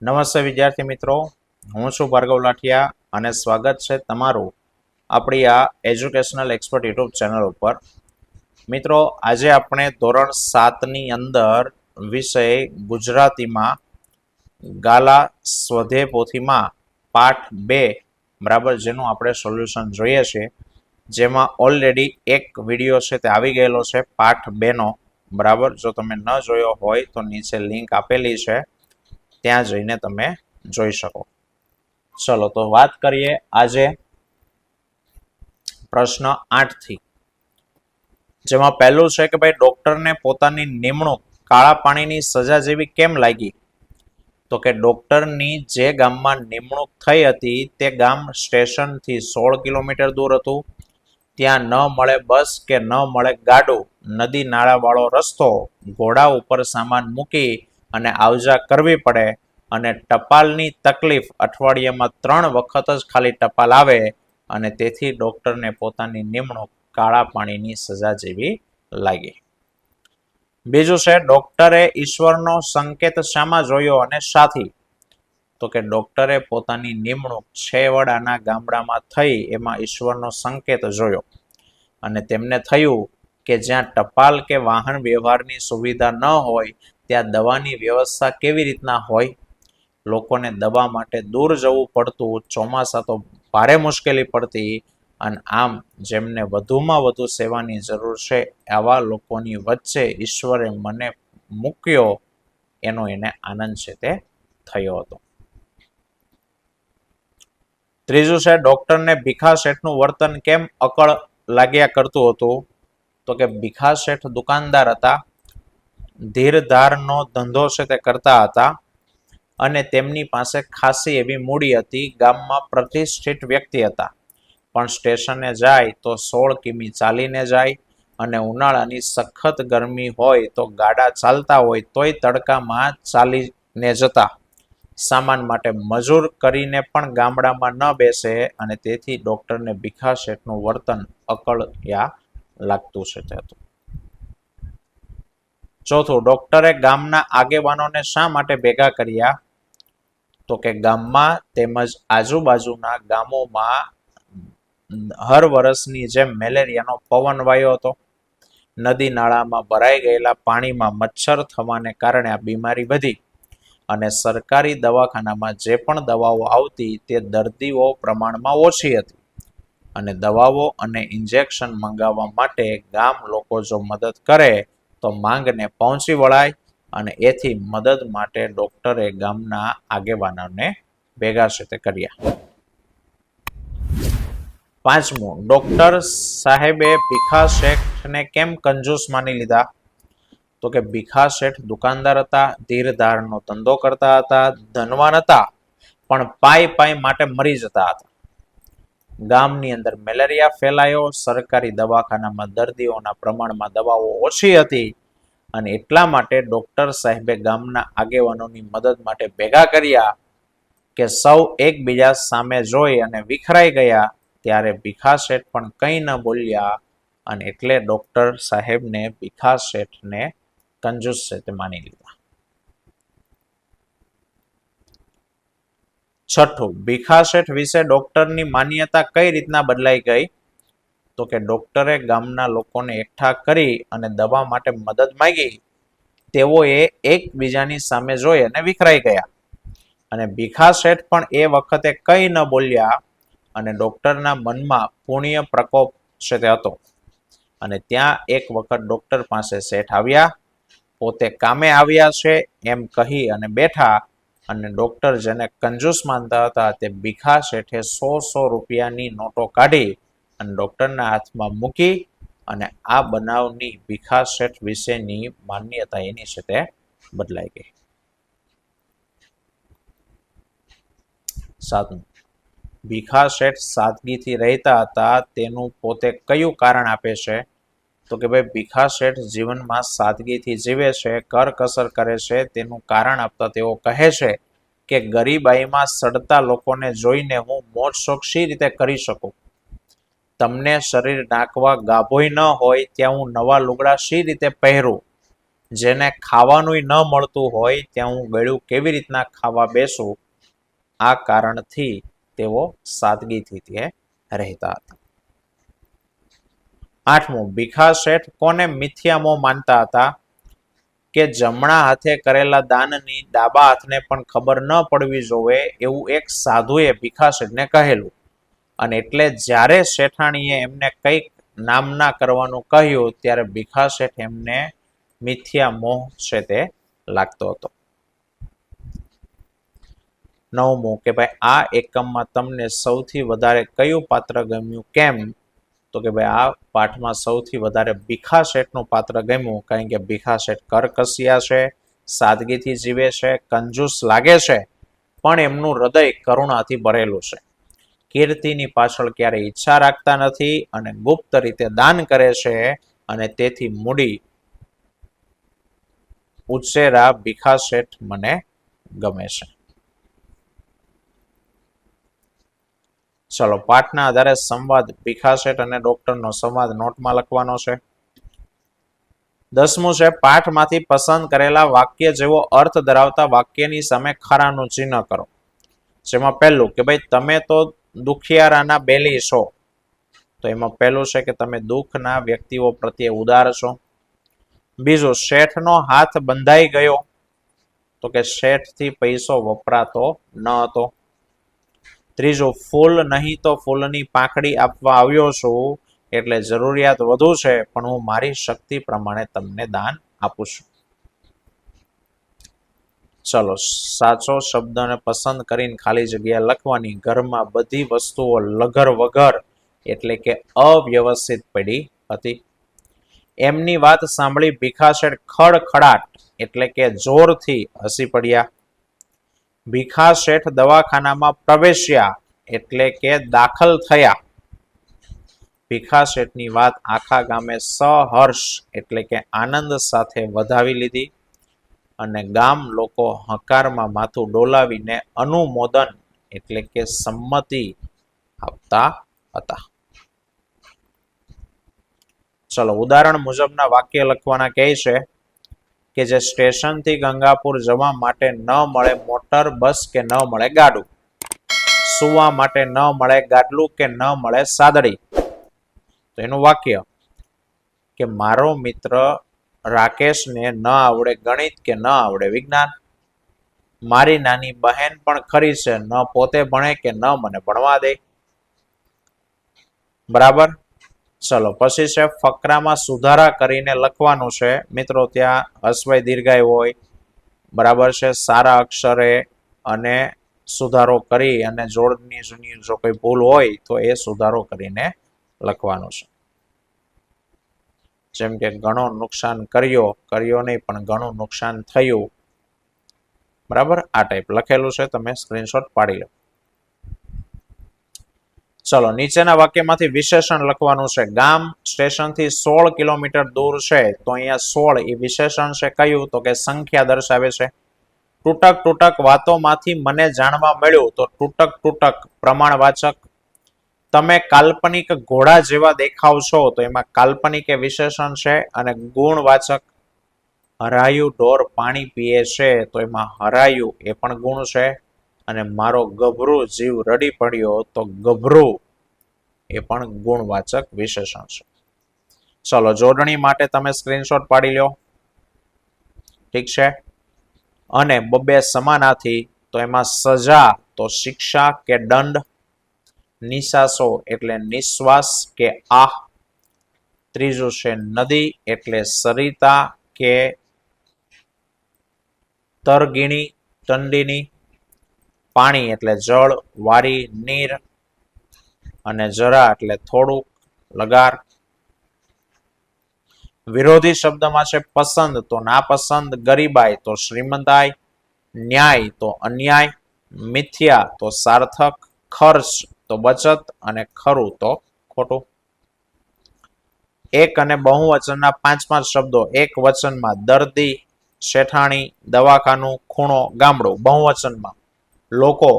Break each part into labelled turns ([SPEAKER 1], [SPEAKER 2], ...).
[SPEAKER 1] નમસ્તે વિદ્યાર્થી મિત્રો, હું છું ભાર્ગવ લાઠિયા અને સ્વાગત છે તમારું આપણી આ એજ્યુકેશનલ એક્સપર્ટ યુટ્યુબ ચેનલ ઉપર. મિત્રો, આજે આપણે ધોરણ 7ની અંદર વિષય ગુજરાતીમાં ગાલા સ્વધેય પોથીમાં પાઠ 2 બરાબર, જેનું આપણે સોલ્યુશન જોઈએ છીએ, જેમાં ઓલરેડી એક વિડીયો છે તે આવી ગયેલો છે પાઠ 2નો. બરાબર, જો તમે ન જોયો હોય તો નીચે લિંક આપેલી છે, ત્યાં જઈને તમે જોઈ શકો. ચલો તો વાત કરીએ આજે પ્રશ્ન 8 થી, જેમાં પહેલું છે કે ભાઈ ડોક્ટરને પોતાની નિમણૂક કાળા પાણીની સજા જેવી કેમ લાગી? તો કે ડોક્ટરની જે ગામમાં નિમણૂક થઈ હતી તે ગામ સ્ટેશનથી 16 કિલોમીટર દૂર હતું. ત્યાં ન મળે બસ કે ન મળે ગાડું, નદી નાળા વાળો રસ્તો, ઘોડા ઉપર સામાન મૂકી અને આવજા કરવી પડે, અને ટપાલની તકલીફ, અઠવાડિયામાં 3 વખત જ ખાલી ટપાલ આવે, અને તેથી ડોક્ટરને પોતાની નિમણૂક કાળા પાણીની સજા જેવી લાગી. બીજું છે, ડોક્ટરે ઈશ્વરનો સંકેત શામાં જોયો અને શાથી? તો કે ડોક્ટરે પોતાની નિમણૂક છેવાડાના ગામડામાં થઈ એમાં ઈશ્વરનો સંકેત જોયો, અને તેમને થયું કે જ્યાં ટપાલ કે વાહન વ્યવહારની સુવિધા ન હોય ત્યાં દવાની વ્યવસ્થા કેવી રીતના હોય? લોકોને દવા માટે દૂર જવું પડતું, ચોમાસા તો ભારે મુશ્કેલી પડતી, અને આમ જેમને વધુમાં વધુ સેવાની જરૂર છે આવા લોકોની વચ્ચે ઈશ્વરે મને મૂક્યો, એનો એને આનંદ છે તે થયો હતો. ત્રીજું છે, ડોક્ટરને ભીખા શેઠનું વર્તન કેમ અકળ લાગ્યા કરતું હતું? તો કે ભીખા શેઠ દુકાનદાર હતા, ધીરધારનો ધંધો છે તે કરતા હતા, અને તેમની પાસે ખાસી એવી મૂડી હતી. ગામમાં પ્રતિષ્ઠિત વ્યક્તિ હતા, પણ સ્ટેશને જાય તો 16 કિમી ચાલીને જાય, અને ઉનાળાની સખત ગરમી હોય તો ગાડા ચાલતા હોય તોય તડકામાં ચાલીને જતા. સામાન માટે મજૂર કરીને પણ ગામડામાં ન બેસે, અને તેથી ડોક્ટરને ભીખા શેઠનું વર્તન અકળ્યા લાગતું છે તે હતું. ચોથું, ડોક્ટરે ગામના આગેવાનોને શા માટે ભેગા કર્યા? તો કે ગામમાં તેમજ આજુબાજુના ગામોમાં હર વર્ષની જેમ મેલેરિયાનો પવન વાયો હતો. નદી નાળામાં ભરાઈ ગયેલા પાણીમાં મચ્છર થવાને કારણે આ બીમારી વધી, અને સરકારી દવાખાનામાં જે પણ દવાઓ આવતી તે દર્દીઓ પ્રમાણમાં ઓછી હતી, અને દવાઓ અને ઇન્જેક્શન મંગાવવા માટે ગામ લોકો જો મદદ કરે તો માંગને પહોંચી વળાય, અને એથી મદદ માટે ડોક્ટરે ગામના આગેવાનોને ભેગા છે તે કર્યા. પાંચમું, ડોક્ટર સાહેબે ભીખા શેઠને કેમ કંજૂસ માની લીધા? તો કે ભીખા શેઠ દુકાનદાર હતા, ધીરધારનો ધંધો કરતા હતા, ધનવાન હતા, પણ પાઈ માટે મરી જતા હતા. ગામની અંદર મેલેરિયા ફેલાયો, સરકારી દવાખાનામાં દર્દીઓના પ્રમાણમાં દવાઓ ઓછી હતી, અને એટલા માટે ડોક્ટર સાહેબે ગામના આગેવાનોની મદદ માટે ભેગા કર્યા કે સૌ એકબીજા સામે જોઈ અને વિખરાઈ ગયા. ત્યારે ભીખા શેઠ પણ કંઈ ન બોલ્યા, અને એટલે ડોક્ટર સાહેબને ભીખા શેઠને કંજૂસ છે તે માની લીધા. છઠ્ઠું, ભીખા શેઠ વિશે ડોક્ટરની માન્યતા કઈ રીતના બદલાઈ ગઈ? તો કે ડોક્ટરે ગામના લોકોને એકઠા કરી અને દવા માટે મદદ માંગી. તેઓએ એકબીજાની સામે જોઈ અને વિખરાઈ ગયા, અને ભીખા શેઠ પણ એ વખતે કંઈ ન બોલ્યા, અને ડોક્ટરના મનમાં પુણ્ય પ્રકોપ છે તે હતો. અને ત્યાં એક વખત ડોક્ટર પાસે શેઠ આવ્યા, પોતે કામે આવ્યા છે એમ કહી અને બેઠા, અને ડોક્ટર જેને કંજૂસ માનતા હતા તે ભીખા શેઠે 100 રૂપિયાની નોટો કાઢી અને ડોક્ટરના હાથમાં મૂકી, અને આ બનાવની ભીખા શેઠ વિશેની માન્યતા એની છે તે બદલાઈ ગઈ. સાતમું, ભીખા શેઠ સાદગીથી રહેતા હતા, તેનું પોતે કયું કારણ આપે છે? તો કે ભાઈ ભીખા શેઠ જીવનમાં સાદગીથી જીવે છે, કરકસર કરે છે. તેનું કારણ આપતા તેઓ કહે છે કે ગરીબાઈમાં સડતા લોકોને જોઈને હું મોજ શોખ શી રીતે કરી શકું? તમને શરીર નાખવા ગાભોય ન હોય ત્યાં હું નવા લુગડા શી રીતે પહેરું? જેને ખાવાનુંય ન મળતું હોય ત્યાં હું ગળ્યું કેવી રીતના ખાવા બેસું, આ કારણથી તેઓ સાદગીથી તે રહેતા હતા. 8મું, ભીખા શેઠ કોને મિથ્યા મોહ માનતા હતા? કે જમણા હાથે કરેલા દાનની ડાબા હાથને પણ ખબર ન પડવી જોવે એવું એક સાધુએ ભીખા શેઠને કહેલું, અને એટલે જ્યારે શેઠાણીએ એમને કંઈક નામના કરવાનું કહ્યું ત્યારે ભીખા શેઠ એમને મિથ્યા મોહ છે તે લાગતો હતો. 9મું, કે ભાઈ આ એકમમાં તમને સૌથી વધારે કયું પાત્ર ગમ્યું, કેમ? તો કે ભાઈ આ પાઠમાં સૌથી વધારે ભીખા શેઠનું પાત્ર ગમ્યું, કારણ કે ભીખા શેઠ કરકસિયા છે, સાદગીથી જીવે છે, કંજૂસ લાગે છે, પણ એમનું હૃદય કરુણાથી ભરેલું છે. કીર્તિની પાછળ ક્યારેય ઈચ્છા રાખતા નથી અને ગુપ્ત રીતે દાન કરે છે, અને તેથી મૂડી ઉછેરા ભીખા શેઠ મને ગમે છે. ચલો, પાઠના આધારે સંવાદ, ભીખા શેઠ અને ડોક્ટરનો સંવાદ નોટમાં લખવાનો છે. 10મું છે, પાઠમાંથી પસંદ કરેલા વાક્ય જેવો અર્થ ધરાવતા વાક્યની સામે ખરાનું ચિહ્ન કરો. જેમાં પહેલું કે ભાઈ તમે તો દુખિયારાના બેલી છો, તો એમાં પહેલું છે કે તમે દુઃખના વ્યક્તિઓ પ્રત્યે ઉદાર છો. બીજું, શેઠનો હાથ બંધાઈ ગયો, તો કે શેઠથી પૈસો વપરાતો ન હતો. ત્રીજું, ફૂલ નહીં તો ફૂલની પાંખડી આપવા આવ્યો છું, એટલે જરૂરિયાત વધુ છે પણ હું મારી શક્તિ પ્રમાણે તમને દાન આપું છું. ચલો, સાચો શબ્દને પસંદ કરીને ખાલી જગ્યા લખવાની. ઘરમાં બધી વસ્તુઓ લઘર વગર એટલે કે અવ્યવસ્થિત પડી હતી. એમની વાત સાંભળી ભીખા શેઠ ખડખડાટ એટલે કે જોરથી હસી પડ્યા. ભીખા શેઠ દવાખાનામાં પ્રવેશ્યા એટલે કે દાખલ થયા. ભીખા શેઠની વાત આખા ગામે સહર્ષ એટલે કે આનંદ સાથે વધાવી લીધી, અને ગામ લોકો હકારમાં માથું ડોલાવીને અનુમોદન એટલે કે સંમતિ આપતા હતા. ચલો, ઉદાહરણ મુજબના વાક્ય લખવાના કહે છે કે જે સ્ટેશનથી ગંગાપુર જવા માટે ન મળે મોટર બસ કે ન મળે ગાડું, સુવા માટે ન મળે ગાડલું કે ન મળે સાદડી. તો એનું વાક્ય કે મારો મિત્ર રાકેશને ન આવડે ગણિત કે ન આવડે વિજ્ઞાન, મારી નાની બહેન પણ ખરી છે, ન પોતે ભણે કે ન મને ભણવા દે. બરાબર. ચલો, પછી છે ફકરામાં સુધારા કરીને લખવાનું છે. મિત્રો, ત્યાં હસ્વઈ દીર્ઘાય હોય, બરાબર છે, સારા અક્ષરે અને સુધારો કરી અને જોડની જૂની જો કોઈ ભૂલ હોય તો એ સુધારો કરીને લખવાનું છે. જેમ કે ઘણો નુકસાન કર્યો નહીં પણ ઘણું નુકસાન થયું, બરાબર, આ ટાઈપ લખેલું છે, તમે સ્ક્રીનશોટ પાડી લો. ચલો, નીચેના વાક્યમાંથી વિશેષણ લખવાનું છે. ગામ સ્ટેશનથી 16 કિલોમીટર દૂર છે, તો અહીંયા 16 એ વિશેષણ છે. કયું? તો કે સંખ્યા દર્શાવે છે. તૂટક તૂટક વાતોમાંથી મને જાણવા મળ્યું, તો તૂટક તૂટક પ્રમાણવાચક. તમે કાલ્પનિક ઘોડા જેવા દેખાવ છો, તો એમાં કાલ્પનિક એ વિશેષણ છે અને ગુણવાચક. હરાયું ઢોર પાણી પીએ છે, તો એમાં હરાયું એ પણ ગુણ છે, અને મારો ગભરું જીવ રડી પડ્યો, તો ગભરું એ પણ ગુણવાચક વિશેષણ છે. ચલો, જોડણી માટે તમે સ્ક્રીનશોટ પાડી લો. ઠીક છે. અને બબે સમાનાથી, તો એમાં સજા તો શિક્ષા કે દંડ, નિશાસો એટલે નિશ્વાસ કે આહ. ત્રીજું છે નદી એટલે સરિતા કે તરગીણી ટંડીની, પાણી એટલે જળ, વારી, નીર, અને જરા એટલે થોડુંક, લગાર. વિરોધી શબ્દમાં છે પસંદ તો નાપસંદ, ગરીબાઈ તો શ્રીમંતાઈ, ન્યાય તો અન્યાય, મિથ્યા તો સાર્થક, ખર્ચ તો બચત, અને ખરું તો ખોટું. એક અને બહુવચનના 5 શબ્દો એક વચનમાં દર્દી, શેઠાણી, દવાખાનું, ખૂણો, ગામડું. બહુવચનમાં લોકો,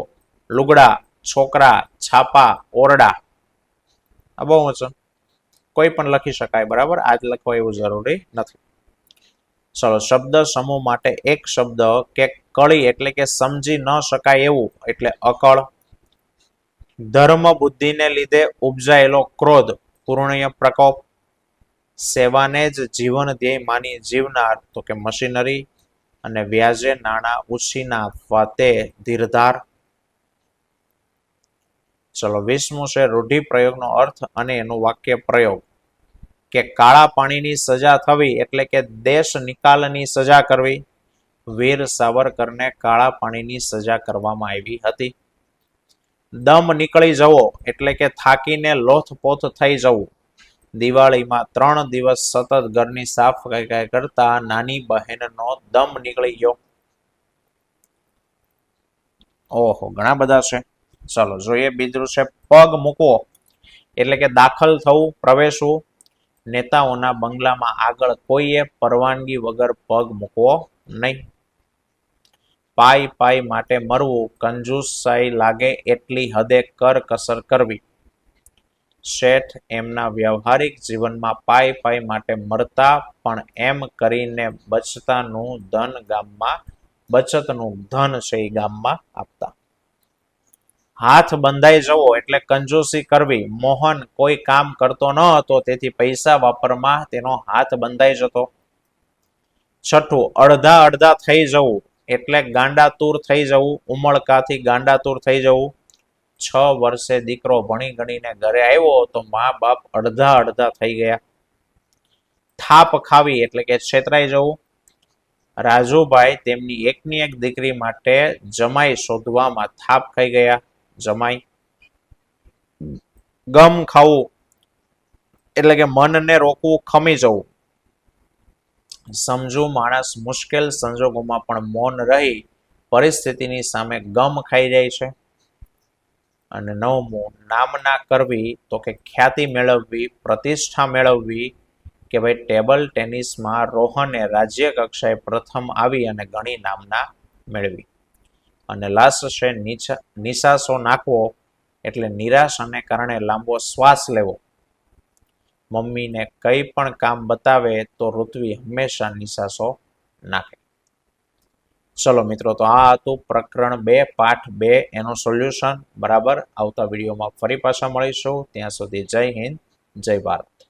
[SPEAKER 1] લુગડા, છોકરા, છાપા, ઓરડા. આ બહુવચન કોઈ પણ લખી શકાય, બરાબર, આજ લખવા એવું જરૂરી નથી. ચલો, શબ્દ સમૂહ માટે એક શબ્દ કે કળી એટલે કે સમજી ન શકાય એવું એટલે અકળ. ધર્મ બુદ્ધિને લીધે ઉપજાયેલો ક્રોધ પૂર્ણ્ય પ્રકોપ. સેવાને જ જીવન ધ્યેય માની જીવનાર તો કે મશીનરી. અને વ્યાજે નાણાં ઉછીના આપવા તે ધીરધાર. ચલો, 20મું છે રૂઢિપ્રયોગનો અર્થ અને એનું વાક્ય પ્રયોગ. કે કાળા પાણીની સજા થવી એટલે કે દેશ નિકાલની સજા કરવી. વીર સાવરકરને કાળા પાણીની સજા કરવામાં આવી હતી. દમ નીકળી જવો એટલે કે થાકીને લોથપોથ થઈ જવું. દિવાળીમાં 3 દિવસ સતત ઘરની સાફ સફાઈ કરતા નાની બહેનનો દમ નીકળી ગયો. ઓહો, ઘણા બધા છે. ચલો જોઈએ. બીજું છે પગ મૂકવો એટલે કે દાખલ થવું, પ્રવેશવું. નેતાઓના બંગલામાં આગળ કોઈએ પરવાનગી વગર પગ મૂકવો નહીં. પાઈ પાઈ માટે મરવું, કંજુસાઈ લાગે એટલી હદે કરકસર કરવી. શેઠ એમના વ્યવહારિક જીવનમાં પાઈ પાઈ માટે મરતા, પણ એમ કરીને બચતનું ધન છે એ ગામમાં આપતા. હાથ બંધાઈ જવો એટલે કંજૂસી કરવી. મોહન કોઈ કામ કરતો ન હતો, તેથી પૈસા વાપરમાં તેનો હાથ બંધાઈ જતો. છઠ્ઠું, અડધા અડધા થઈ જવું એટલે ગાંડાતુર થઈ જવું. ઉમળકાથી ગાંડાતુર થઈ જવું. 6 વર્ષે દીકરો ભણી ગણીને ઘરે આવ્યો તો મા બાપ અડધા અડધા થઈ ગયા. થાપ ખાવી એટલે કે છેતરાઈ જવું. રાજુભાઈ તેમની એકની એક દીકરી માટે જમાઈ શોધવામાં થાપ ખાઈ ગયા. જમાઈ. ગમ ખાવું એટલે કે મનને રોકવું, ખમી જવું. સમજુ માણસ મુશ્કેલ સંજોગોમાં પણ મૌન રહી પરિસ્થિતિની સામે ગમ ખાઈ જાય છે. અને 9મું, નામના કરવી તો કે ખ્યાતિ મેળવવી, પ્રતિષ્ઠા મેળવવી. કે ભાઈ ટેબલ ટેનિસમાં રોહને રાજ્ય કક્ષાએ પ્રથમ આવી અને ઘણી નામના મેળવી. અને લાસ્ટ છે નિશાસો નાખવો એટલે નિરાશાને કારણે લાંબો શ્વાસ લેવો. મમ્મીને કંઈ પણ કામ બતાવે તો ઋત્વી હંમેશા નિશાસો નાખે. ચલો મિત્રો, તો આ હતું પ્રકરણ 2 પાઠ 2 એનું સોલ્યુશન. બરાબર, આવતા વિડીયોમાં ફરી પાછા મળીશું. ત્યાં સુધી જય હિન્દ, જય ભારત.